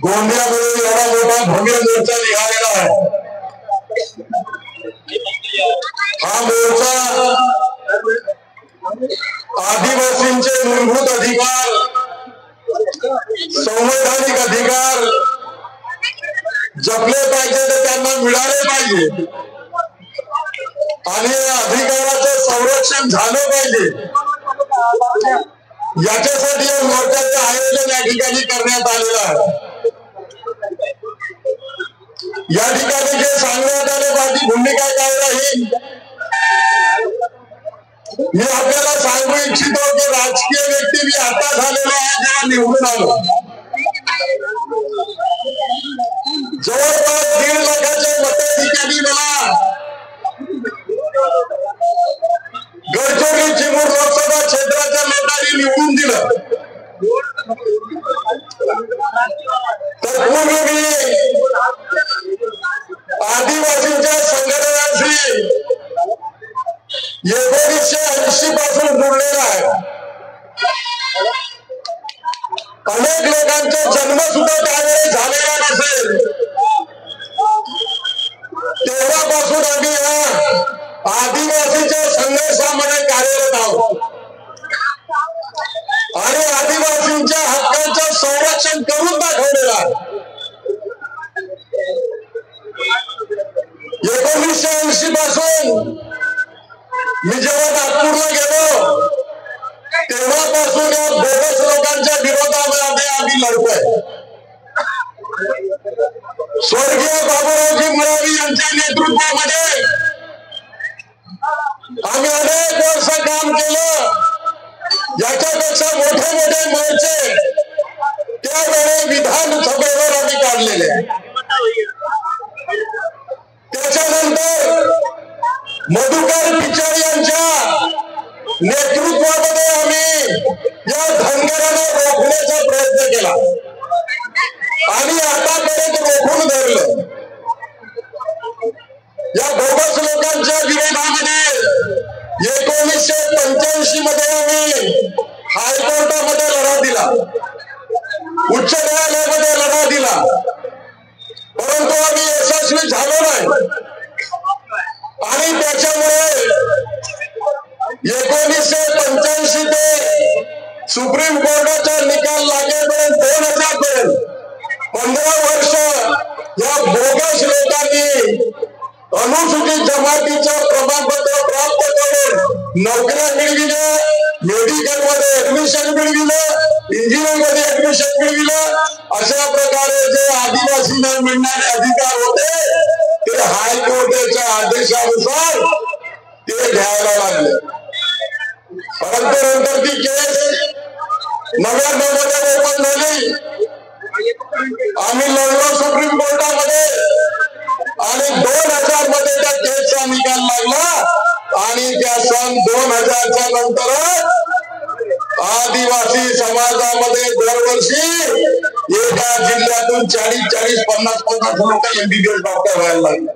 गोंदियामध्ये एवढा मोठा भव्य मोर्चा निघालेला आहे। हा मोर्चा आदिवासींचे मूलभूत अधिकार, संवैधानिक अधिकार जपले पाहिजे, तर त्यांना मिळाले पाहिजे आणि अधिकाराचं संरक्षण झालं पाहिजे, याच्यासाठी या मोर्चाचे आयोजन या ठिकाणी करण्यात आलेलं आहे। या ठिकाणी जे सांगण्यात आले माझी भूमिका काय राहील, मी आपल्याला सांगू इच्छितो की राजकीय व्यक्ती मी आता झालेलो आहे जेव्हा निवडून आलो, जवळपास 1.5 लाखाच्या मताधिकारी मला गडचिरोली चिमूर लोकसभा क्षेत्राच्या लोकांनी निवडून दिलं। तर पूर्वी मी आदिवासींच्या संघटनांशी 1980 पासून जोडलेला आहे। अनेक लोकांचा जन्म सुद्धा त्यावेळी झालेला नसेल, तेव्हापासून आम्ही या आदिवासीच्या संघर्षामध्ये कार्यरत आहोत आणि आदिवासींच्या हक्कांचं संरक्षण करून दाखवलेलं आहे। 1980 पासून मी जेव्हा नागपूरला गेलो तेव्हापासून या बोगस लोकांच्या विरोधामध्ये आम्ही लढतोय। स्वर्गीय बाबूरावजी मुळावी यांच्या नेतृत्वामध्ये आम्ही अनेक वर्ष काम केलं। याच्यापेक्षा मोठे मोठे मोर्चे त्यावेळी विधानसभेवर आम्ही काढलेले। त्याच्यानंतर मधुकर पिचड यांच्या नेतृत्वामध्ये आम्ही या धनगरांना रोखण्याचा प्रयत्न केला आणि आतापर्यंत रोखून धरलं। या बोगस लोकांच्या विरोधामध्ये 1985 मध्ये आम्ही हायकोर्टामध्ये लढा दिला, उच्च न्यायालयामध्ये लढा दिला, परंतु आम्ही यशस्वी झालो नाही आणि त्याच्यामुळे 1985 ते सुप्रीम कोर्टाचा निकाल लागेपर्यंत 2000 पर्यंत 15 वर्ष या बोगस लोकांनी अनुसूचित जमातीचं प्रमाणपत्र प्राप्त करून नोकऱ्या मिळविल्या, मेडिकल मध्ये ऍडमिशन मिळविलं, इंजिनिअरिंग मध्ये ऍडमिशन मिळविलं। अशा प्रकारे जे आदिवासींना मिळणारे अधिकार होते ते हायकोर्टाच्या आदेशानुसार ते घ्यायला लागले। परंतु नंतर ती केस 99 मध्ये ओपन झाली, आम्ही लढलो सुप्रीम कोर्टामध्ये आणि 2000 मध्ये त्या केसचा निकाल लागला आणि त्या सन 2000च्या नंतर आदिवासी समाजामध्ये दरवर्षी एका जिल्ह्यातून 40-50 लोक MBBS डॉक्टर व्हायला लागले।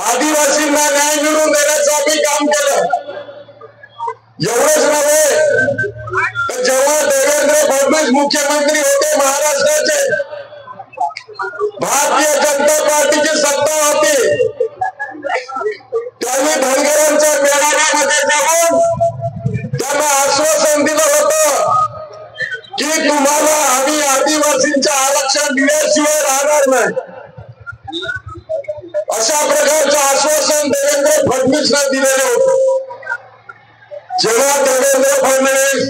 आदिवासींना न्याय मिळवून देण्याचं आम्ही काम केलं। एवढंच नव्हे तर जेव्हा देवेंद्र फडणवीस मुख्यमंत्री होते महाराष्ट्राचे, भारतीय जनता पार्टीची सत्ता होती, त्यांनी धनगरांच्या मेळाव्यामध्ये जाऊन त्यांना आश्वासन दिलं होतं की तुम्हाला आम्ही आदिवासींचं आरक्षण दिल्याशिवाय राहणार नाही। अशा प्रकारचं आश्वासन देवेंद्र फडणवीसला दिलेलं होतं। जेव्हा देवेंद्र फडणवीस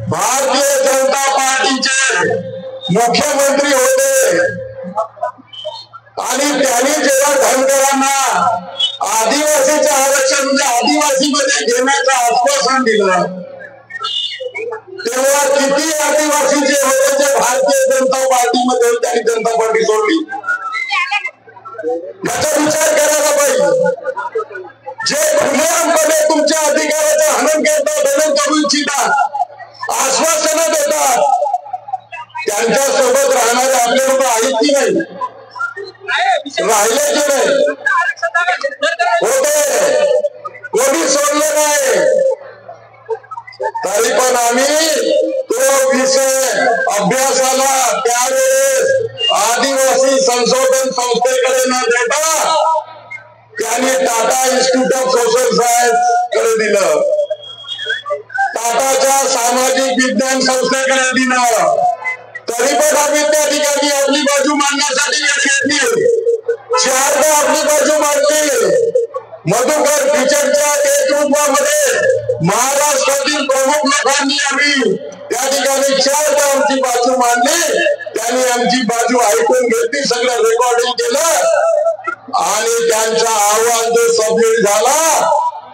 भारतीय जनता पार्टीचे मुख्यमंत्री होते आणि त्यांनी जेव्हा धनगरांना आदिवासीचं आरक्षण म्हणजे आदिवासीमध्ये घेण्याचं आश्वासन दिलं, तेव्हा किती आदिवासी जे होते ते भारतीय जनता पार्टीमध्ये होते आणि जनता पार्टी सोडली। याचा विचार करायला पाहिजे। जे खुलेआमपणे तुमच्या अधिकाराचं हनन करतात, दमन करू इच्छितात, आश्वासनं देतात, त्यांच्यासोबत राहणारे आपले लोक आहेत की नाही? राहिले की नाही? होते, कोणी सोडलं नाही। तरी पण आम्ही विषय अभ्यासाला त्यावेळेस आदिवासी संशोधन संस्थेकडे न देता त्यांनी Tata institute of social science कडे दिलं, टाटाच्या सामाजिक विज्ञान संस्थेकडे दिलं. तरी पण आम्ही त्या ठिकाणी आपली बाजू मांडण्यासाठी घेतली, चारदा आपली बाजू मांडली. मधुकर टीचरच्या नेतृत्वामध्ये महाराष्ट्रातील प्रमुख लोकांनी आम्ही त्या ठिकाणी चारदा आमची बाजू मांडली. त्यांनी आमची बाजू ऐकून घेतली, सगळं रेकॉर्डिंग केलं आणि त्यांचा अहवाल जो सबमिट झाला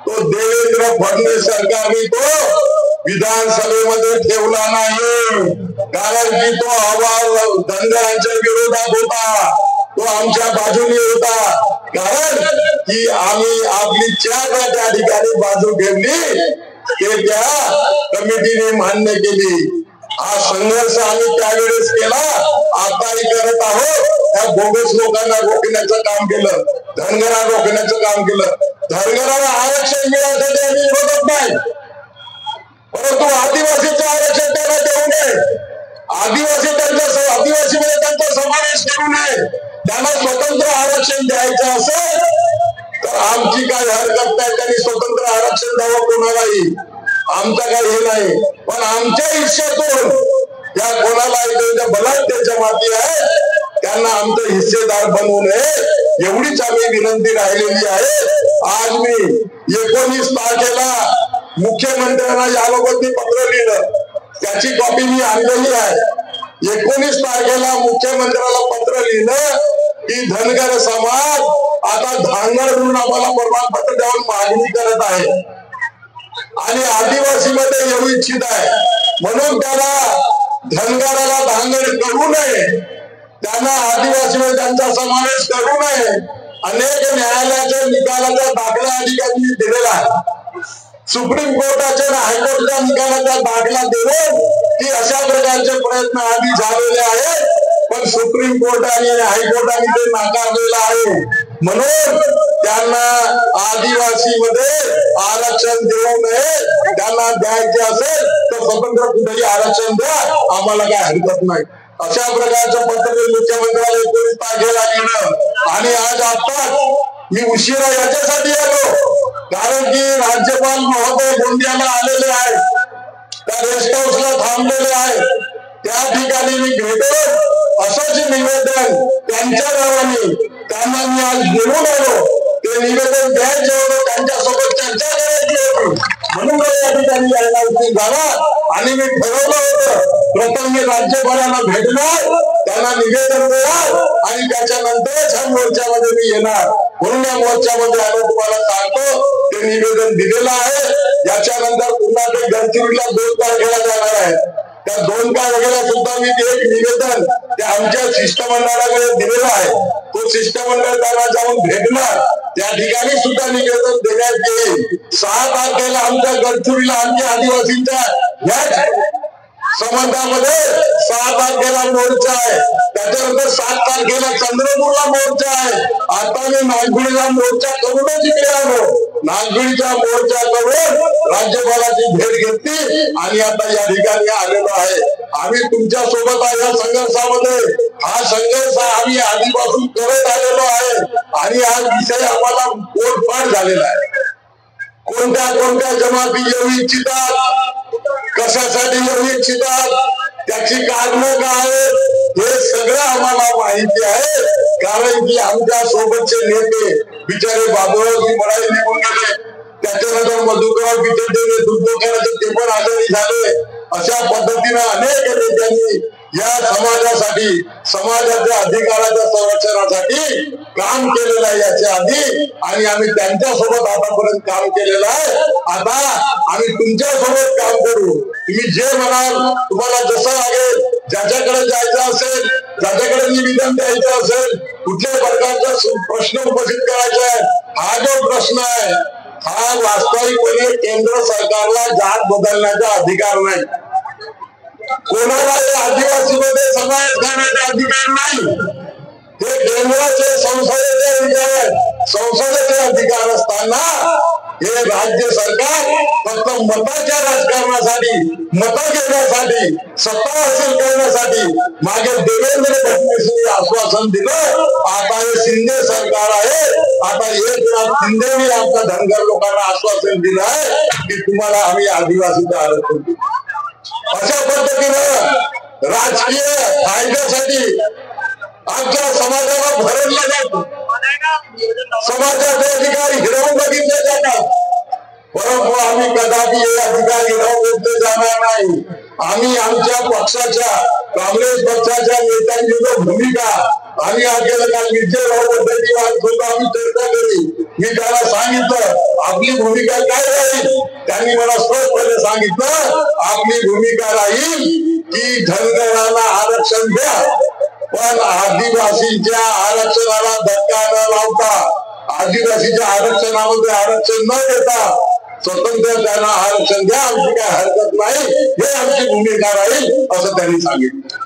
तो देवेंद्र फडणवीस सरकारने तो विधानसभेमध्ये ठेवला नाही, कारण की तो अहवाल धनगरांच्या विरोधात होता, तो आमच्या बाजूने होता. कारण की आम्ही आपली त्या ठिकाणी बाजू ठेवली, ते त्या कमिटीने मान्य केली. हा संघर्ष आम्ही त्यावेळेस केला, आताही करत आहोत. त्या बोगस लोकांना रोखण्याचं काम केलं, धनगरांना रोखण्याचं काम केलं. धनगरांना आरक्षण मिळण्यासाठी आम्ही विरोधत नाही, परंतु आदिवासीचं आरक्षण त्यांना देऊ नये, आदिवासीमध्ये त्यांचा समावेश करू नये. त्यांना स्वतंत्र आरक्षण द्यायचं असेल तर आमची काय हरकत नाही, त्यांनी स्वतंत्र आरक्षण द्यावं कोणालाही, आमचं काही हे नाही. पण आमच्या हिश्श्यातून या कोणाला त्यांच्या बलाढ्याच्या माती आहे त्यांना आमचं हिस्सेदार बनवू नये, एवढीच आम्ही विनंती राहिलेली आहे. आज मी 19 तारखेला मुख्यमंत्र्यांना याबाबत पत्र लिहिलं, त्याची कॉपी मी आणलेली आहे. 19 तारखेला मुख्यमंत्र्याला पत्र लिहिलं की धनगर समाज आता धांगड म्हणून आम्हाला प्रमाणपत्र देऊन मागणी करत आहे आणि आदिवासी मध्ये येऊ इच्छित आहे, म्हणून त्याला धनगराला धांगड करू नये, त्यांना आदिवासीमध्ये त्यांचा समावेश करू नये. अनेक न्यायालयाच्या निकालाचा दाखला या ठिकाणी दिलेला आहे, सुप्रीम कोर्टाच्या हायकोर्टाच्या निकालाचा दाखला देऊन की अशा प्रकारचे प्रयत्न आधी झालेले आहेत, पण सुप्रीम कोर्टाने आणि हायकोर्टाने ते नाकारलेलं आहे. म्हणून त्यांना आदिवासी मध्ये आरक्षण देऊ नये, त्यांना द्यायचे असेल तर स्वतंत्र कुठेही आरक्षण द्या, आम्हाला काय हरकत नाही. अशा प्रकारचं पत्र मुख्यमंत्र्याला 19 तारखेला लिहिलं आणि आज आता मी उशिरा याच्यासाठी आलो कारण की राज्यपाल महोदय गोंदियाला आलेले आहेत, त्या रेस्ट हाऊसला थांबलेले आहेत. त्या ठिकाणी मी भेटून असंच निवेदन त्यांच्या नावाने त्यांना मी आज घेऊन आलो, ते निवेदन द्यायचे होतं, त्यांच्यासोबत चर्चा करायची होती, म्हणून या ठिकाणी यायला उशीर झाला. आणि मी ठरवलं होतं प्रथम मी राज्यपालांना भेटणार, त्यांना निवेदन देणार आणि त्याच्यानंतरच ह्या मोर्चामध्ये मी येणार. म्हणून या मोर्चामध्ये आलो, तुम्हाला सांगतो ते निवेदन दिलेलं आहे. याच्यानंतर पुन्हा ते गडचिरोलीला 2 तारखेला जाणार आहे, त्या 2 तारखेला सुद्धा मी एक निवेदन ते आमच्या शिष्टमंडळाकडे दिलेलं आहे, तो शिष्टमंडळ त्यांना जाऊन भेटणार, त्या ठिकाणी सुद्धा निवेदन देण्यात येईल. 6 तारखेला आमच्या गडचिरोलीला आमच्या आदिवासींच्या याच संबंधामध्ये 6 तारखेला मोर्चा आहे, त्याच्यानंतर 7 तारखेला चंद्रपूरला मोर्चा आहे. आता मी नागपुरीला मोर्चा करूनच इकडे आलो, नागपुरीचा मोर्चा करून राज्यपालाची भेट घेतली आणि आता या ठिकाणी आलेलो आहे. आम्ही तुमच्या सोबत आहे या संघर्षामध्ये, हा संघर्ष आम्ही आधीपासून करत आलेलो आहे आणि हा विषय आम्हाला पोटपाठ झालेला आहे. कोणत्या कोणत्या जमाती येऊ इच्छितात, कशासाठी येऊ इच्छितात, त्याची कारणं काय हे सगळं आम्हाला माहिती आहे. कारण की आमच्या सोबतचे नेते बिचारे बाबूरावजी बळाई निघून गेले, त्याच्यानंतर मधुकरराव पिचडे नेतृत्व करायचे ते पण आजारी झाले. अशा पद्धतीने अनेक नेत्यांनी या समाजासाठी, समाजाच्या अधिकाराच्या संरक्षणासाठी काम केलेलं आहे याच्या आधी, आणि आम्ही त्यांच्या सोबत आतापर्यंत काम केलेलं आहे. आता आम्ही तुमच्या सोबत काम करू, तुम्ही जे म्हणाल, तुम्हाला जसं लागेल, ज्याच्याकडे जायचं असेल, ज्याच्याकडे निवेदन द्यायचं असेल, कुठल्या प्रकारचा प्रश्न उपस्थित करायचा आहे, हा जो प्रश्न आहे हा वास्तविकपणे केंद्र सरकारला जात बदलण्याचा अधिकार नाही, कोणालाही आदिवासीमध्ये समावेश करण्याचा अधिकार नाही. हे केंद्राचे संसदेचे अधिकार आहेत. संसदेचे अधिकार असताना हे राज्य सरकार फक्त मताच्या राजकारणासाठी, मत घेण्यासाठी, सत्ता हासिल करण्यासाठी मागे देवेंद्र फडणवीस आश्वासन दिलं. आता हे शिंदे सरकार आहे. आता एकनाथ शिंदेनी आमच्या धनगर लोकांना आश्वासन दिलं आहे की तुम्हाला आम्ही आदिवासीचं आरक्षण देऊ. अशा पद्धतीनं राजकीय फायद्यासाठी आमच्या समाजाला भरडलं जातं. समाजाचे अधिकार हिरावून बघितले जातात. परंतु आम्ही कदापि हे अधिकार हिरावून जाणार नाही. आम्ही आमच्या पक्षाच्या, काँग्रेस पक्षाच्या नेत्यांची जो भूमिका आम्ही केलं, काल विजयराव बद्दलची आम्ही चर्चा केली. मी त्याला सांगितलं आपली भूमिका काय राहील. त्यांनी मला स्पष्टपणे सांगितलं आपली भूमिका राहील की धनगराला आरक्षण द्या, पण आदिवासींच्या आरक्षणाला धक्का न लावता, आदिवासीच्या आरक्षणामध्ये आरक्षण न देता स्वतंत्र त्यांना आरक्षण द्या, आमची काय हरकत नाही, हे आमची भूमिका राहील असं त्यांनी सांगितलं.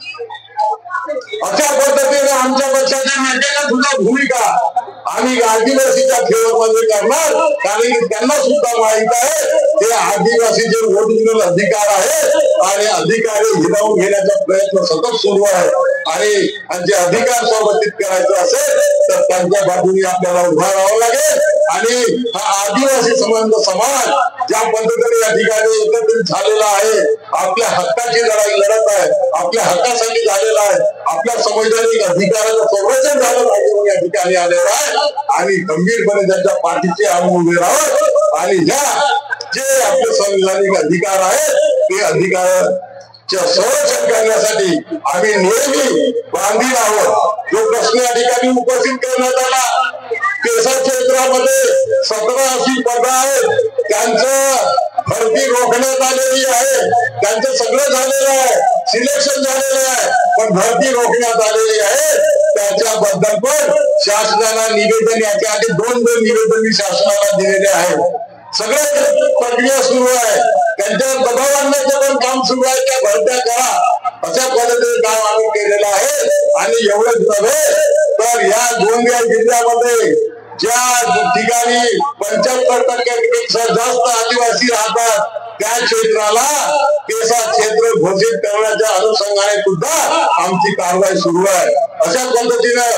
अशा पद्धतीने आमच्या पक्षाच्या नेत्याला सुद्धा भूमिका आम्ही आदिवासीच्या फेवरमध्ये करणार. कारण की त्यांना सुद्धा माहित आहे ते आदिवासीचे ओरिजिनल अधिकार आहे आणि अधिकार हिरावून घेण्याचा प्रयत्न सतत सुरू आहे. आणि जे अधिकार संरक्षित करायचं असेल तर त्यांच्या बाजूने आपल्याला उभा राहावं लागेल. आणि हा आदिवासी समाज ज्या पद्धतीने या ठिकाणी एकत्रित झालेला आहे, आपल्या हक्काची लढाई लढत आहे, आपल्या हक्कासाठी झालेला आहे, आपल्या संवैधानिक अधिकाराचं संरक्षण झालं पाहिजे म्हणून या ठिकाणी आलेला आहे. आणि गंभीरपणे त्यांच्या पाठीचे आम्ही उभे राहत आणि ह्या जे आपले संवैधानिक अधिकार आहेत ते अधिकाराच्या संरक्षण करण्यासाठी आम्ही नेहमी बांधील आहोत. जो प्रश्न या ठिकाणी उपस्थित करण्यात आला, पेसा क्षेत्रामध्ये 17 अशी पदं आहेत, त्यांचं भरती रोखण्यात आलेली आहे. त्यांचं सगळं झालेलं आहे, सिलेक्शन झालेलं आहे, पण भरती रोखण्यात आलेली आहे. त्याच्याबद्दल पण शासनाला निवेदन, याच्या आधी 2 निवेदन मी शासनाला दिलेले आहेत. सगळे प्रक्रिया सुरू आहे, त्यांच्यावर दबाव आणण्याचं पण काम सुरू आहे. त्या भरत्या करा अशा पद्धतीने काम आम्ही केलेलं आहे. आणि एवढंच नव्हे तर या गोंदिया जिल्ह्यामध्ये ज्या ठिकाणी 75% जास्त आदिवासी राहतात त्या क्षेत्राला पेसा क्षेत्र घोषित करण्याच्या अनुषंगाने सुद्धा आमची कारवाई सुरू आहे. अशा पद्धतीनं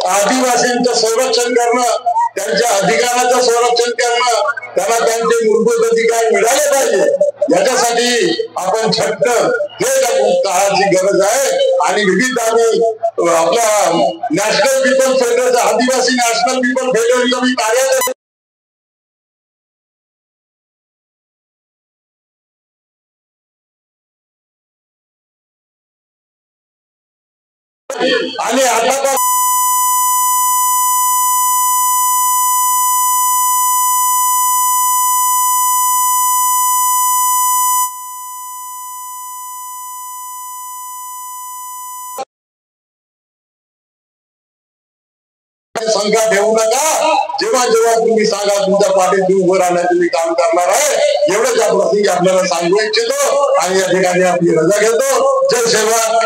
आदिवासींचं संरक्षण करणं, त्यांच्या अधिकाराचं संरक्षण करणं, त्यांना त्यांचे मूलभूत अधिकार मिळाले पाहिजे याच्यासाठी आपण झट्ट हे काळाची गरज आहे. आणि विविध आम्ही आपल्या नॅशनल पीपल फेडरेशन, आदिवासी नॅशनल पीपल फेडरेशन मी कार्यालय आणि आता शंका ठेवू नका. जेव्हा जेव्हा तुम्ही सांगा तुमच्या पाठीत उभं राहण्याचं तुम्ही काम करणार आहे, एवढंच या प्रसंगी आपल्याला सांगू इच्छितो आणि या ठिकाणी आपली रजा घेतो. जय सेवा.